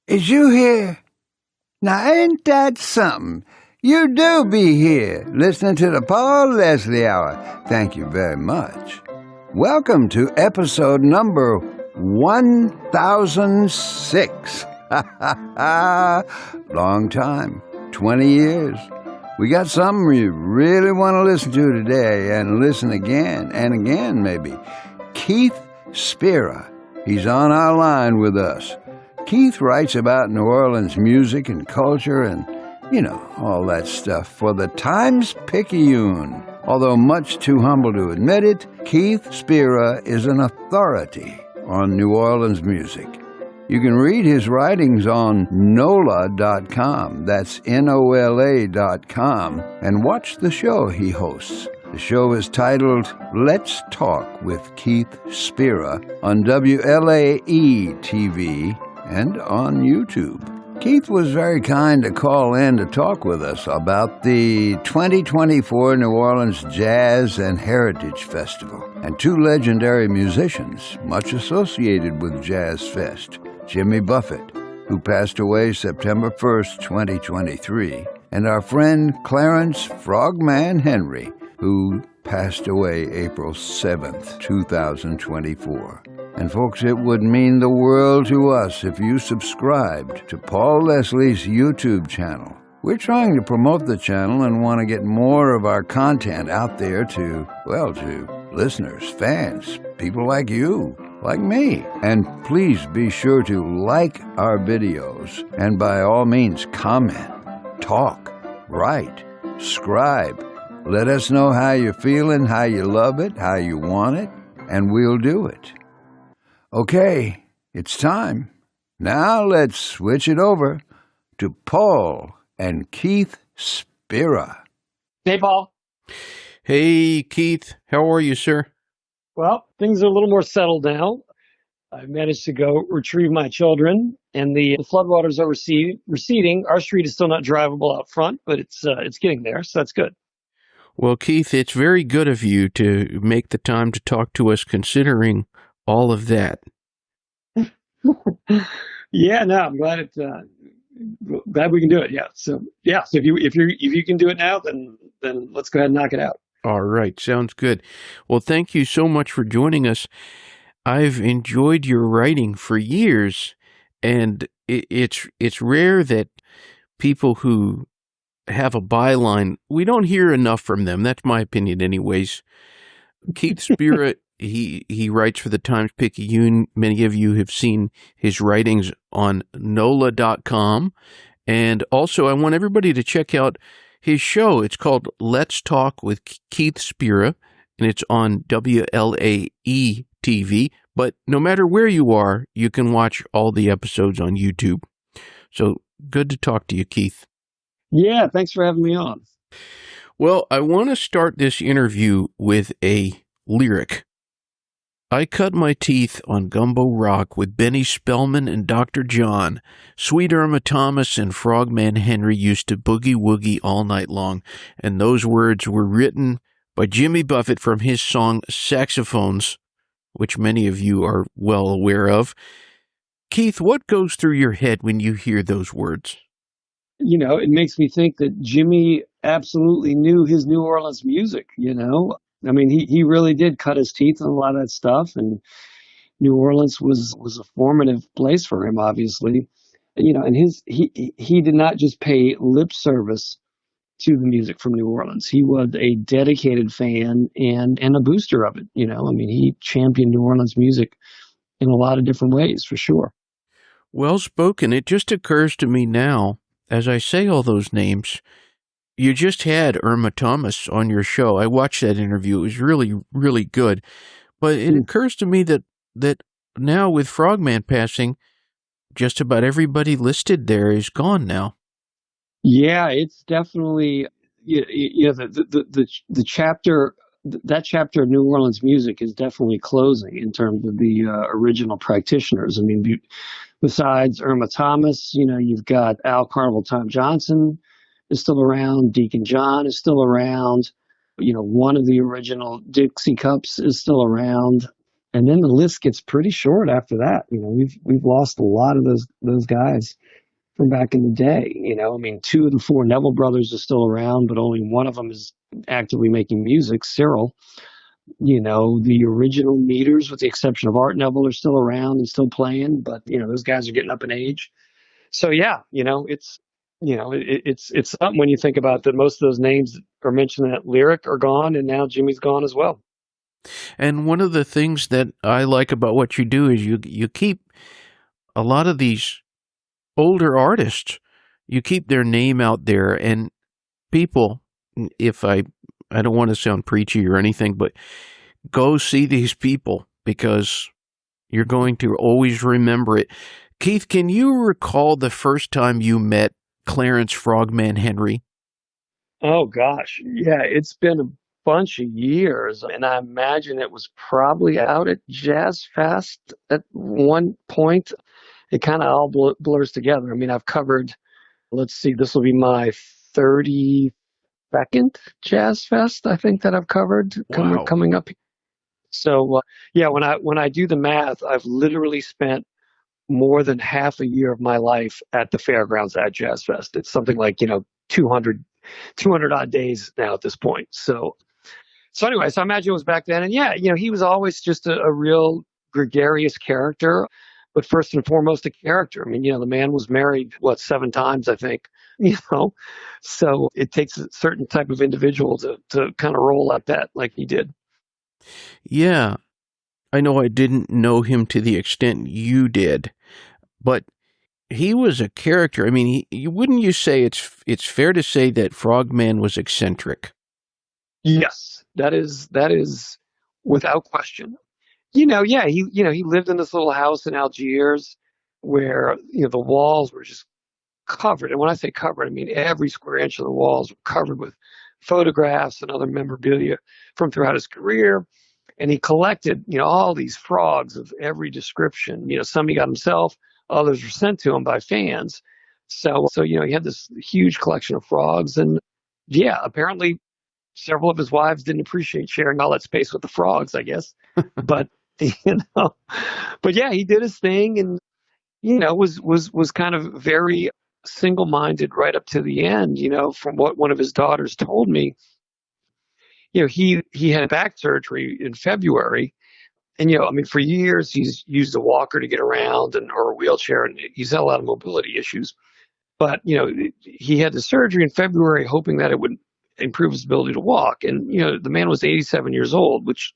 Is you here? Now, ain't that something? You do be here, listening to the Paul Leslie Hour. Thank you very much. Welcome to episode number 1006. Long time, 20 years. We got something you really want to listen to today, and listen again and again, maybe. Keith Spera. He's on our line with us. Keith writes about New Orleans music and culture and, all that stuff for the Times Picayune. Although much too humble to admit it, Keith Spera is an authority on New Orleans music. You can read his writings on NOLA.com, that's NOLA.com, and watch the show he hosts. The show is titled Let's Talk with Keith Spera on WLAE-TV and on YouTube. Keith was very kind to call in to talk with us about the 2024 New Orleans Jazz and Heritage Festival and two legendary musicians much associated with Jazz Fest, Jimmy Buffett, who passed away September 1st, 2023, and our friend Clarence Frogman Henry, who passed away April 7th, 2024. And folks, it would mean the world to us if you subscribed to Paul Leslie's YouTube channel. We're trying to promote the channel and want to get more of our content out there to listeners, fans, people like you, like me. And please be sure to like our videos and by all means comment, talk, write, scribe. Let us know how you're feeling, how you love it, how you want it, and we'll do it. Okay, it's time. Now let's switch it over to Paul and Keith Spera. Hey, Paul. Hey, Keith. How are you, sir? Well, things are a little more settled now. I managed to go retrieve my children, and the floodwaters are receding. Our street is still not drivable out front, but it's getting there, so that's good. Well, Keith, it's very good of you to make the time to talk to us, considering all of that. Yeah, no, I'm glad glad we can do it. Yeah. So if you can do it now, then let's go ahead and knock it out. All right, sounds good. Well, thank you so much for joining us. I've enjoyed your writing for years, and it's rare that people who have a byline, we don't hear enough from them. That's my opinion anyways. Keith Spera, he writes for the Times Picayune. Many of you have seen his writings on NOLA.com. And also, I want everybody to check out his show. It's called Let's Talk with Keith Spera, and it's on WLAE-TV. But no matter where you are, you can watch all the episodes on YouTube. So good to talk to you, Keith. Yeah, thanks for having me on. Well, I want to start this interview with a lyric. I cut my teeth on Gumbo Rock with Benny Spellman and Dr. John. Sweet Irma Thomas and Frogman Henry used to boogie woogie all night long, and those words were written by Jimmy Buffett from his song Saxophones, which many of you are well aware of. Keith, what goes through your head when you hear those words? It makes me think that Jimmy absolutely knew his New Orleans music, I mean, he really did cut his teeth on a lot of that stuff, and New Orleans was a formative place for him, obviously. And he did not just pay lip service to the music from New Orleans. He was a dedicated fan and a booster of it, I mean, he championed New Orleans music in a lot of different ways, for sure. Well spoken. It just occurs to me now, as I say all those names, you just had Irma Thomas on your show. I watched that interview. It was really, really good. But it occurs to me that now with Frogman passing, just about everybody listed there is gone now. Yeah, it's definitely the chapter. That chapter of New Orleans music is definitely closing in terms of the original practitioners. I mean, besides Irma Thomas, you've got Al Carnival Tom Johnson is still around. Deacon John is still around. One of the original Dixie Cups is still around. And then the list gets pretty short after that. We've lost a lot of those guys from back in the day. I mean, two of the four Neville brothers are still around, but only one of them is actively making music, Cyril. The original Meters, with the exception of Art Neville, are still around and still playing, but those guys are getting up in age. So yeah, it's something when you think about that. Most of those names that are mentioned in that lyric are gone, and now Jimmy's gone as well. And one of the things that I like about what you do is you keep a lot of these older artists, you keep their name out there, and people, if I don't want to sound preachy or anything, but go see these people because you're going to always remember it. Keith, can you recall the first time you met Clarence Frogman Henry? Oh gosh, yeah, it's been a bunch of years, and I imagine it was probably out at Jazz Fest at one point. It kind of all blurs together. I mean, I've covered, let's see, this will be my 32nd Jazz Fest, I think, that I've covered Wow. coming up. So, yeah, when I do the math, I've literally spent more than half a year of my life at the fairgrounds at Jazz Fest. It's something like, 200 odd days now at this point. So anyway, so I imagine it was back then. And yeah, he was always just a real gregarious character, but first and foremost, a character. I mean, the man was married, 7 times, I think, so it takes a certain type of individual to kind of roll like that, like he did. Yeah. I know I didn't know him to the extent you did, but he was a character. I mean, wouldn't you say it's fair to say that Frogman was eccentric? Yes, that is without question. Yeah, he lived in this little house in Algiers where, the walls were just covered. And when I say covered, I mean every square inch of the walls were covered with photographs and other memorabilia from throughout his career. And he collected, all these frogs of every description. Some he got himself, others were sent to him by fans. So he had this huge collection of frogs. And yeah, apparently several of his wives didn't appreciate sharing all that space with the frogs, I guess. But, but yeah, he did his thing and, was kind of very single-minded right up to the end. From what one of his daughters told me, he had back surgery in February. And, I mean, for years, he's used a walker to get around or a wheelchair, and he's had a lot of mobility issues. But, he had the surgery in February, hoping that it would improve his ability to walk. And, the man was 87 years old, which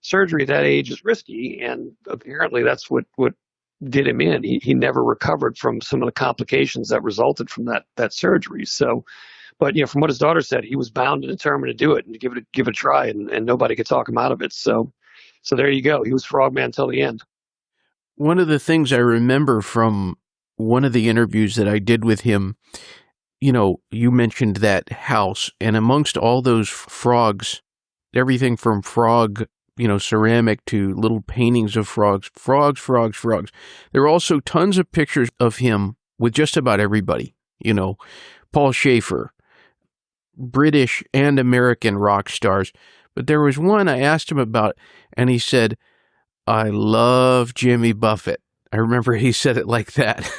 surgery at that age is risky. And apparently that's what did him in. He never recovered from some of the complications that resulted from that surgery. So, but from what his daughter said, he was bound and determined to do it and to give it a try, and nobody could talk him out of it. So there you go. He was Frogman till the end. One of the things I remember from one of the interviews that I did with him, you mentioned that house, and amongst all those frogs, everything from frog, ceramic to little paintings of frogs. There are also tons of pictures of him with just about everybody, Paul Schaefer, British and American rock stars. But there was one I asked him about, and he said, "I love Jimmy Buffett." I remember he said it like that.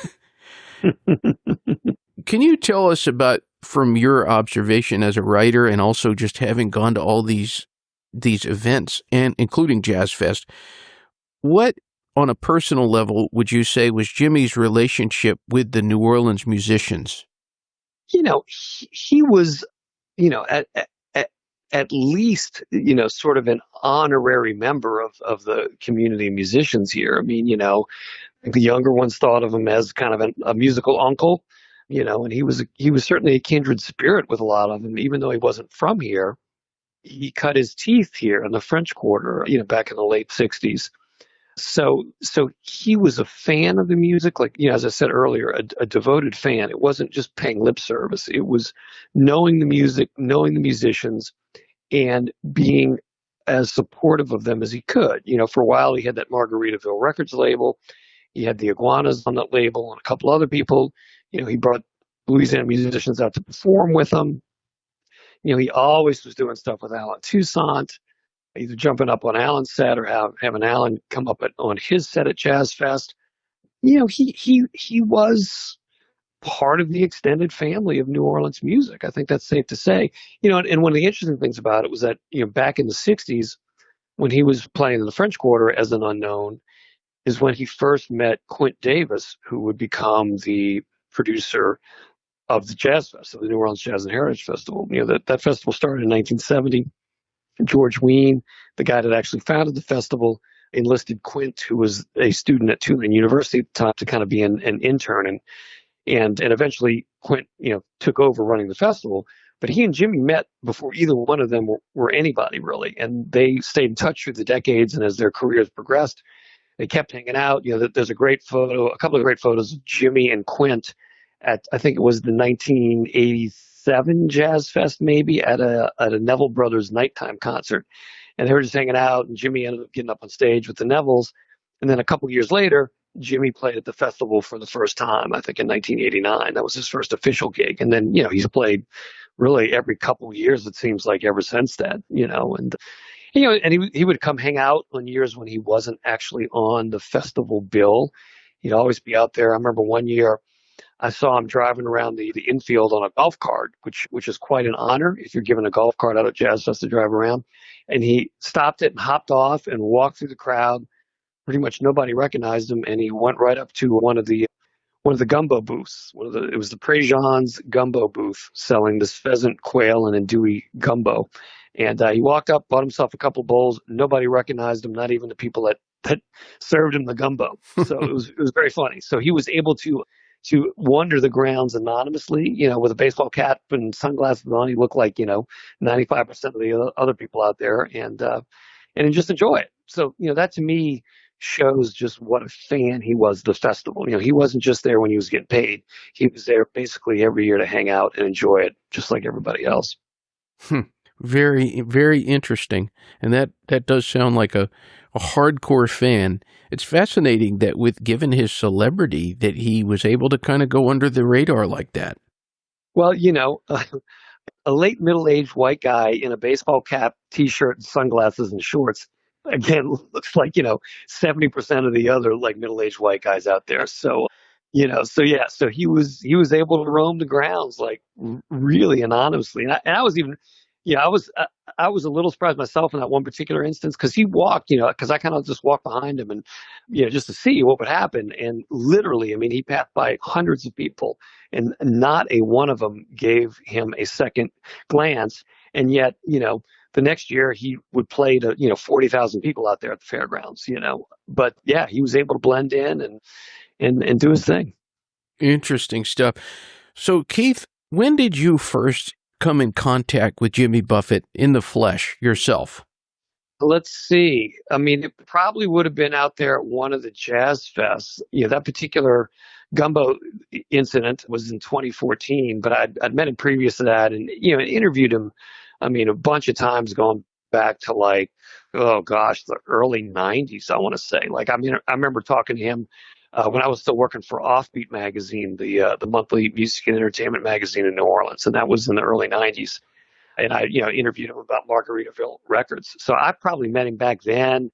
Can you tell us about, from your observation as a writer and also just having gone to all these events, and including Jazz Fest, what, on a personal level, would you say was Jimmy's relationship with the New Orleans musicians? He was, at least, sort of an honorary member of the community of musicians here. I mean, the younger ones thought of him as kind of a musical uncle, and he was certainly a kindred spirit with a lot of them, even though he wasn't from here. He cut his teeth here in the French Quarter, back in the late 60s. So he was a fan of the music, like, as I said earlier, a devoted fan. It wasn't just paying lip service. It was knowing the music, knowing the musicians, and being as supportive of them as he could. For a while, he had that Margaritaville Records label. He had the Iguanas on that label and a couple other people. He brought Louisiana musicians out to perform with him. He always was doing stuff with Alan Toussaint. either jumping up on Alan's set or having Alan come up on his set at Jazz Fest. He was part of the extended family of New Orleans music. I think that's safe to say. And one of the interesting things about it was that, back in the 60s, when he was playing in the French Quarter as an unknown, is when he first met Quint Davis, who would become the producer of the Jazz Fest, of the New Orleans Jazz and Heritage Festival. That festival started in 1970. George Wein, the guy that actually founded the festival, enlisted Quint, who was a student at Tulane University at the time, to kind of be an intern. And eventually Quint, took over running the festival. But he and Jimmy met before either one of them were anybody, really. And they stayed in touch through the decades. And as their careers progressed, they kept hanging out. There's a couple of great photos of Jimmy and Quint at, I think it was the 1987 Jazz Fest, maybe, at a Neville Brothers nighttime concert. And they were just hanging out, and Jimmy ended up getting up on stage with the Nevilles. And then a couple of years later, Jimmy played at the festival for the first time, I think in 1989. That was his first official gig. And then, he's played really every couple of years, it seems like, ever since then, and he would come hang out on years when he wasn't actually on the festival bill. He'd always be out there. I remember one year I saw him driving around the infield on a golf cart, which is quite an honor if you're given a golf cart out at Jazz Fest to drive around. And he stopped it and hopped off and walked through the crowd. Pretty much nobody recognized him, and he went right up to one of the gumbo booths. It was the Préjean's gumbo booth selling this pheasant, quail, and andouille gumbo. And he walked up, bought himself a couple bowls. Nobody recognized him, not even the people that served him the gumbo. So it was very funny. So he was able to wander the grounds anonymously, with a baseball cap and sunglasses on. He looked like 95% of the other people out there, and just enjoy it. So that to me shows just what a fan he was of the festival. He wasn't just there when he was getting paid. He was there basically every year to hang out and enjoy it, just like everybody else. Very, very interesting. And that does sound like a hardcore fan. It's fascinating that given his celebrity, that he was able to kind of go under the radar like that. Well, a late middle-aged white guy in a baseball cap, T-shirt, and sunglasses and shorts, again, looks like, 70% of the other like middle-aged white guys out there. So, so he was able to roam the grounds like really anonymously. And I was even, I was a little surprised myself in that one particular instance, because he walked, because I kind of just walked behind him and, just to see what would happen. And literally, I mean, he passed by hundreds of people and not a one of them gave him a second glance. And yet, the next year he would play to, 40,000 people out there at the fairgrounds, but yeah, he was able to blend in and do his thing. Interesting stuff. So Keith, when did you first come in contact with Jimmy Buffett in the flesh yourself? Let's see. I mean, it probably would have been out there at one of the Jazz Fests. That particular gumbo incident was in 2014, but I'd met him previous to that and, interviewed him, I mean, a bunch of times going back to like, oh gosh, the early 90s, I want to say. Like, I mean, I remember talking to him when I was still working for Offbeat magazine, the monthly music and entertainment magazine in New Orleans, and that was in the early 90s. And I, interviewed him about Margaritaville Records. So I probably met him back then,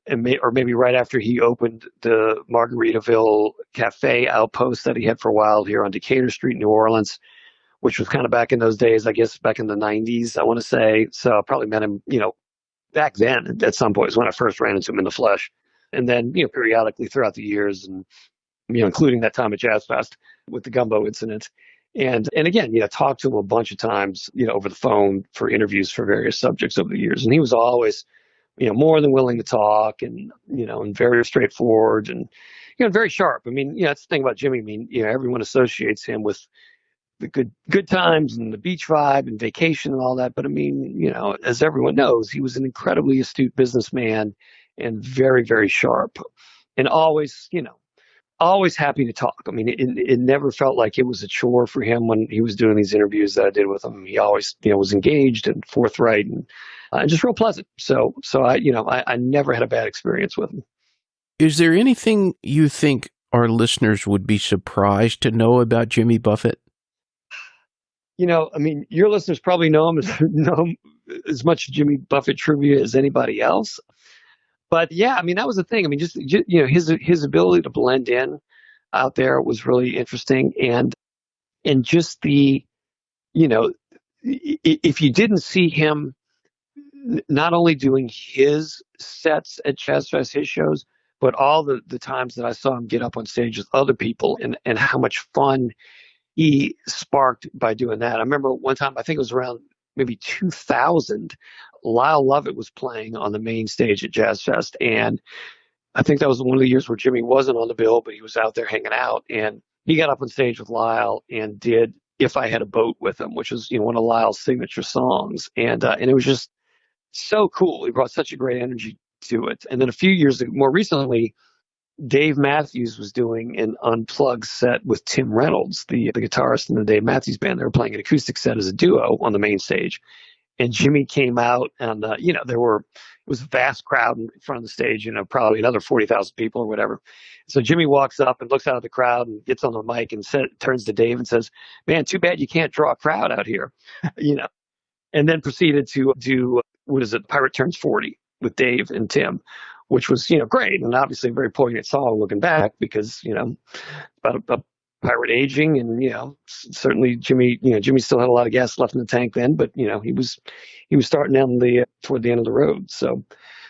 or maybe right after he opened the Margaritaville Cafe Outpost that he had for a while here on Decatur Street, New Orleans, which was kind of back in those days, I guess, back in the 90s, I want to say. So I probably met him, back then at some point is when I first ran into him in the flesh. And then, periodically throughout the years and, including that time at Jazz Fest with the gumbo incident. And again, talked to him a bunch of times, over the phone for interviews for various subjects over the years. And he was always, more than willing to talk and, and very straightforward and, very sharp. I mean, that's the thing about Jimmy. I mean, everyone associates him with the good times and the beach vibe and vacation and all that. But I mean, as everyone knows, he was an incredibly astute businessman and very, very sharp and always, always happy to talk. I mean, it never felt like it was a chore for him when he was doing these interviews that I did with him. He always, was engaged and forthright and just real pleasant. So I never had a bad experience with him. Is there anything you think our listeners would be surprised to know about Jimmy Buffett? I mean, your listeners probably know him as much Jimmy Buffett trivia as anybody else. But yeah, I mean, that was the thing. I mean, just his ability to blend in out there was really interesting, and just the you know, if you didn't see him not only doing his sets at Jazz Fest, his shows, but all the times that I saw him get up on stage with other people and how much fun he sparked by doing that. I remember one time, I think it was around maybe 2000, Lyle Lovett was playing on the main stage at Jazz Fest. And I think that was one of the years where Jimmy wasn't on the bill, but he was out there hanging out. And he got up on stage with Lyle and did If I Had a Boat with Him, which was, one of Lyle's signature songs. And it was just so cool. He brought such a great energy to it. And then a few years ago, more recently, Dave Matthews was doing an unplugged set with Tim Reynolds, the guitarist in the Dave Matthews Band. They were playing an acoustic set as a duo on the main stage. And Jimmy came out and, it was a vast crowd in front of the stage, probably another 40,000 people or whatever. So Jimmy walks up and looks out at the crowd and gets on the mic and turns to Dave and says, "Man, too bad you can't draw a crowd out here," and then proceeded to do, what is it, Pirate Turns 40 with Dave and Tim, which was, great. And obviously a very poignant song looking back because, about a pirate aging and, certainly Jimmy still had a lot of gas left in the tank then, but, he was starting down toward the end of the road. So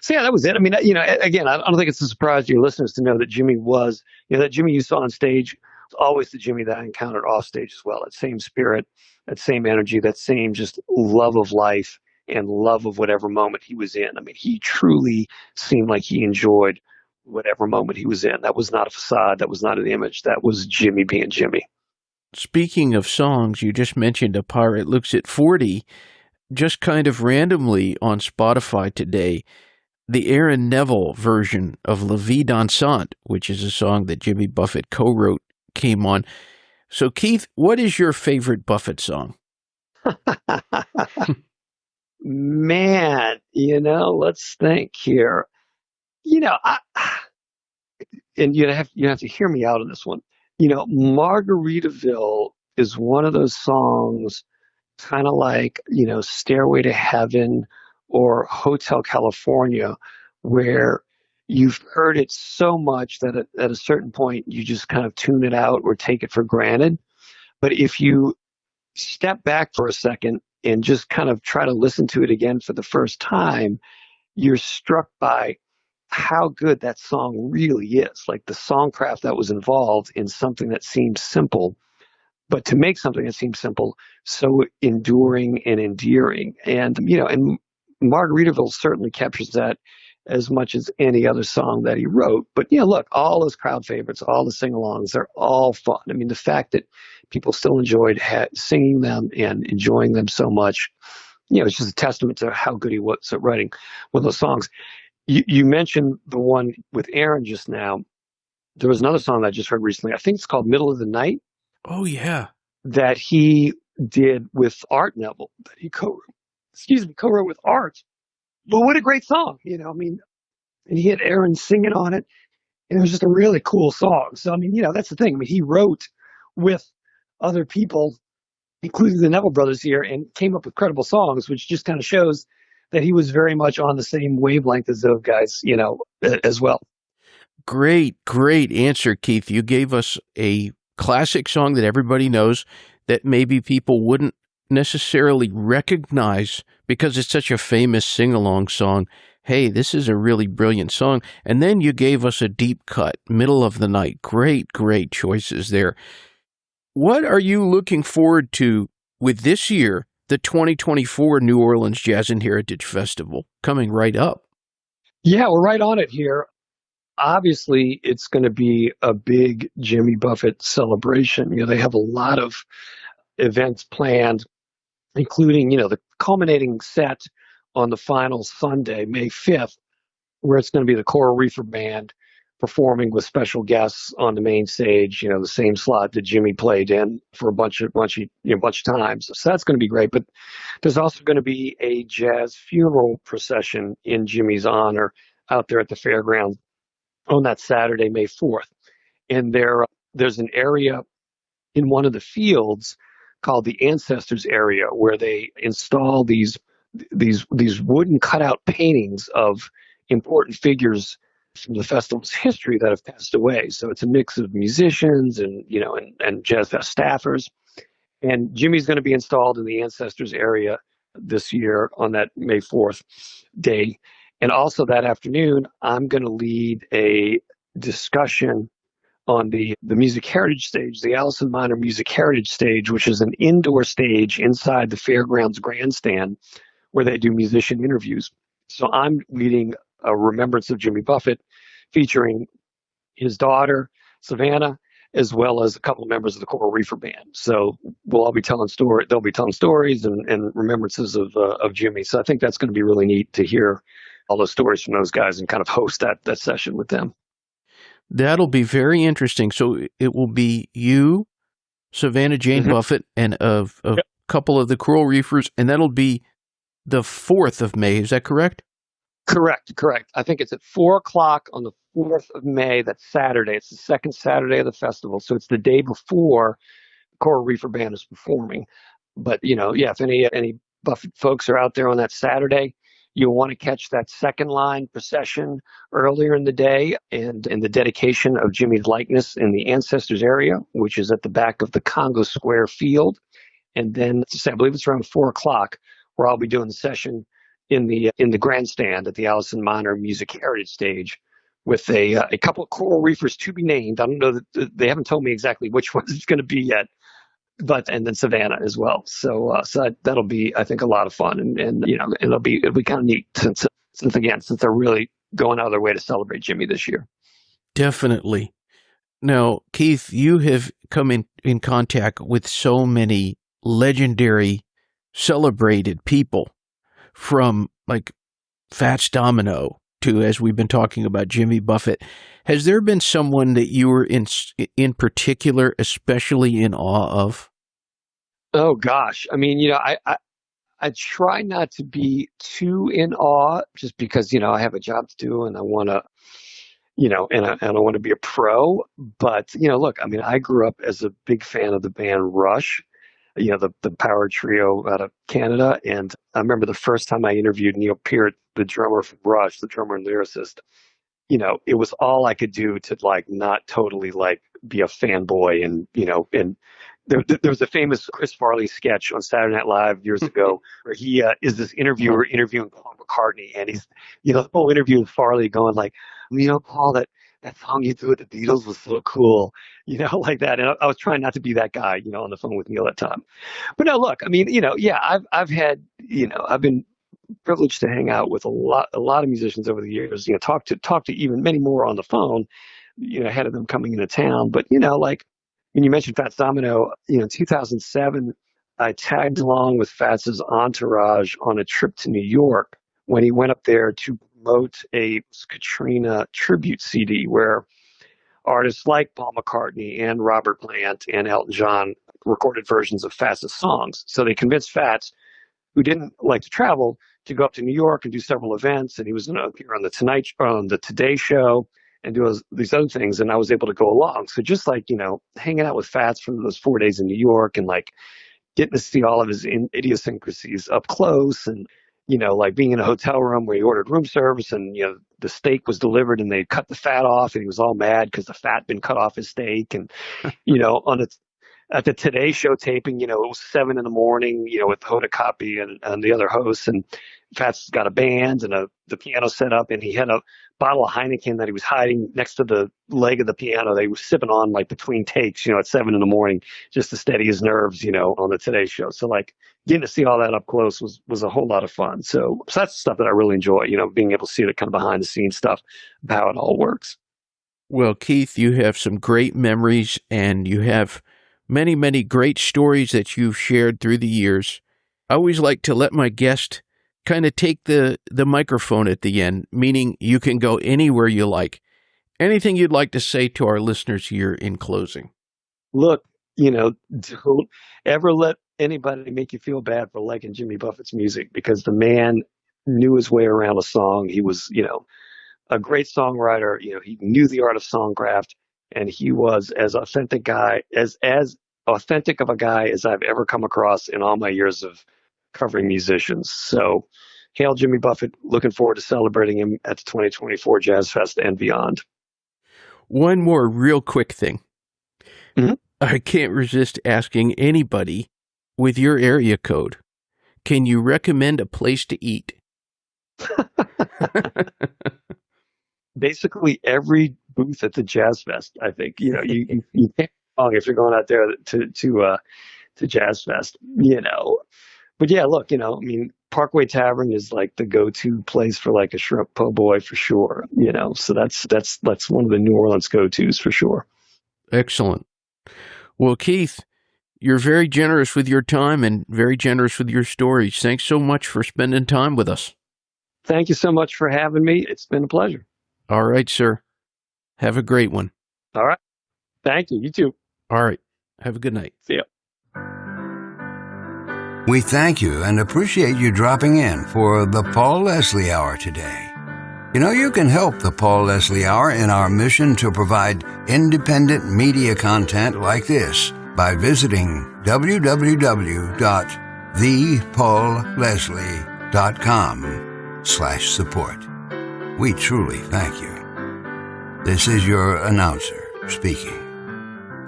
yeah, that was it. I mean, again, I don't think it's a surprise to your listeners to know that Jimmy was, that Jimmy you saw on stage was always the Jimmy that I encountered off stage as well. That same spirit, that same energy, that same just love of life and love of whatever moment he was in. I mean, he truly seemed like he enjoyed whatever moment he was in. That was not a facade. That was not an image. That was Jimmy being Jimmy. Speaking of songs, you just mentioned A Pirate Looks at 40. Just kind of randomly on Spotify today, the Aaron Neville version of La Vie Dansante, which is a song that Jimmy Buffett co-wrote, came on. So, Keith, what is your favorite Buffett song? Man, let's think here. And you have to hear me out on this one. Margaritaville is one of those songs, kind of like, Stairway to Heaven or Hotel California, where you've heard it so much that at a certain point you just kind of tune it out or take it for granted. But if you step back for a second and just kind of try to listen to it again for the first time, you're struck by how good that song really is. Like the songcraft that was involved in something that seems simple, but to make something that seems simple so enduring and endearing. And, and Margaritaville certainly captures that as much as any other song that he wrote. But, look, all his crowd favorites, all the sing-alongs, they're all fun. I mean, the fact that people still enjoyed singing them and enjoying them so much, it's just a testament to how good he was at writing one of those songs. You mentioned the one with Aaron just now. There was another song that I just heard recently. I think it's called Middle of the Night. Oh, yeah. That he did with Art Neville, that he co-wrote with Art. But what a great song, and he had Aaron singing on it, and it was just a really cool song. So, that's the thing. He wrote with other people, including the Neville brothers here, and came up with credible songs, which just kind of shows that he was very much on the same wavelength as those guys, as well. Great answer, Keith. You gave us a classic song that everybody knows that maybe people wouldn't necessarily recognize because it's such a famous sing-along song. Hey, this is a really brilliant song. And then you gave us a deep cut, Middle of the Night. Great choices there. What are you looking forward to with this year, the 2024 New Orleans Jazz and Heritage Festival coming right up? Yeah, we're right on it here. Obviously, it's going to be a big Jimmy Buffett celebration. They have a lot of events planned, including, the culminating set on the final Sunday, May 5th, where it's going to be the Coral Reefer Band performing with special guests on the main stage, the same slot that Jimmy played in for a bunch of times. So that's going to be great. But there's also going to be a jazz funeral procession in Jimmy's honor out there at the fairgrounds on that Saturday, May 4th. And there's an area in one of the fields called the Ancestors area where they install these these wooden cutout paintings of important figures from the festival's history that have passed away. So it's a mix of musicians and and Jazz Fest staffers. And Jimmy's going to be installed in the Ancestors area this year on that May 4th day. And also that afternoon, I'm going to lead a discussion on the Music Heritage Stage, the Allison Minor Music Heritage Stage, which is an indoor stage inside the Fairgrounds Grandstand where they do musician interviews. So I'm leading a remembrance of Jimmy Buffett featuring his daughter, Savannah, as well as a couple of members of the Coral Reefer Band. So we'll all be telling stories. They'll be telling stories and remembrances of Jimmy. So I think that's going to be really neat to hear all those stories from those guys and kind of host that session with them. That'll be very interesting. So it will be you, Savannah Jane Buffett, and a couple of the Coral Reefers, and that'll be the 4th of May. Is that correct? Correct. I think it's at 4:00 on the 4th of May. That's Saturday. It's the second Saturday of the festival. So it's the day before the Coral Reefer Band is performing. But, if any Buffett folks are out there on that Saturday, you'll want to catch that second line procession earlier in the day and in the dedication of Jimmy's likeness in the Ancestors area, which is at the back of the Congo Square Field. And then I believe it's around 4:00 where I'll be doing the session in the grandstand at the Allison Minor Music Heritage Stage with a couple of Coral Reefers to be named. I don't know that they haven't told me exactly which ones it's going to be yet, and then Savannah as well. So that'll be, I think, a lot of fun, and it'll be kind of neat since they're really going out of their way to celebrate Jimmy this year. Definitely. Now, Keith, you have come in contact with so many legendary, celebrated people, from like Fats Domino to, as we've been talking about, Jimmy Buffett. Has there been someone that you were in particular especially in awe of? Oh gosh, I mean, I try not to be too in awe, just because I have a job to do and I want to, and I want to be a pro. But look, I mean, I grew up as a big fan of the band Rush. The power trio out of Canada. And I remember the first time I interviewed Neil Peart, the drummer from Rush, the drummer and lyricist, it was all I could do to not totally be a fanboy. And, and there was a famous Chris Farley sketch on Saturday Night Live years ago where he is this interviewer interviewing Paul McCartney. And he's, the whole interview with Farley going Paul, that song you do with the Beatles was so cool, like that. And I was trying not to be that guy, on the phone with Neil at the time. But no, look, I mean, I've had, I've been privileged to hang out with a lot of musicians over the years, talk to even many more on the phone, ahead of them coming into town. But, when you mentioned Fats Domino, in 2007, I tagged along with Fats's entourage on a trip to New York when he went up there to promote a Katrina tribute CD where artists like Paul McCartney and Robert Plant and Elton John recorded versions of Fats' songs. So they convinced Fats, who didn't like to travel, to go up to New York and do several events. And he was going to appear on the Today Show and do these other things. And I was able to go along. So just hanging out with Fats for those 4 days in New York and getting to see all of his idiosyncrasies up close, and being in a hotel room where he ordered room service and, the steak was delivered and they cut the fat off and he was all mad because the fat been cut off his steak. And, at the Today Show taping, it was 7 a.m, with Hoda Kotb and the other hosts, and Fats got a band and the piano set up, and he had a bottle of Heineken that he was hiding next to the leg of the piano that he was sipping on between takes, at 7 a.m, just to steady his nerves, on the Today Show. So getting to see all that up close was a whole lot of fun. So that's the stuff that I really enjoy, being able to see the kind of behind the scenes stuff of how it all works. Well, Keith, you have some great memories, and you have many, many great stories that you've shared through the years. I always like to let my guest kind of take the microphone at the end, meaning you can go anywhere you like. Anything you'd like to say to our listeners here in closing? Look, don't ever let anybody make you feel bad for liking Jimmy Buffett's music, because the man knew his way around a song. He was, a great songwriter. He knew the art of songcraft, and he was as authentic of a guy as I've ever come across in all my years of covering musicians. So hail Jimmy Buffett. Looking forward to celebrating him at the 2024 Jazz Fest and beyond. One more real quick thing. Mm-hmm. I can't resist asking anybody with your area code, can you recommend a place to eat? Basically every booth at the Jazz Fest, I think. You can't go wrong if you're going out there to Jazz Fest, But yeah, look, Parkway Tavern is like the go-to place for like a shrimp po' boy for sure, So that's one of the New Orleans go-tos for sure. Excellent. Well, Keith, you're very generous with your time and very generous with your stories. Thanks so much for spending time with us. Thank you so much for having me. It's been a pleasure. All right, sir. Have a great one. All right. Thank you. You too. All right. Have a good night. See ya. We thank you and appreciate you dropping in for the Paul Leslie Hour today. You can help the Paul Leslie Hour in our mission to provide independent media content like this by visiting www.thepaulleslie.com/support. We truly thank you. This is your announcer speaking.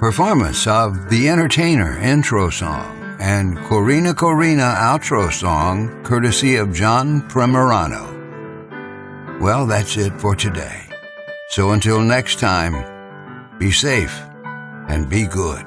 Performance of The Entertainer intro song and Corina Corina outro song, courtesy of John Primorano. Well, that's it for today. So until next time, be safe and be good.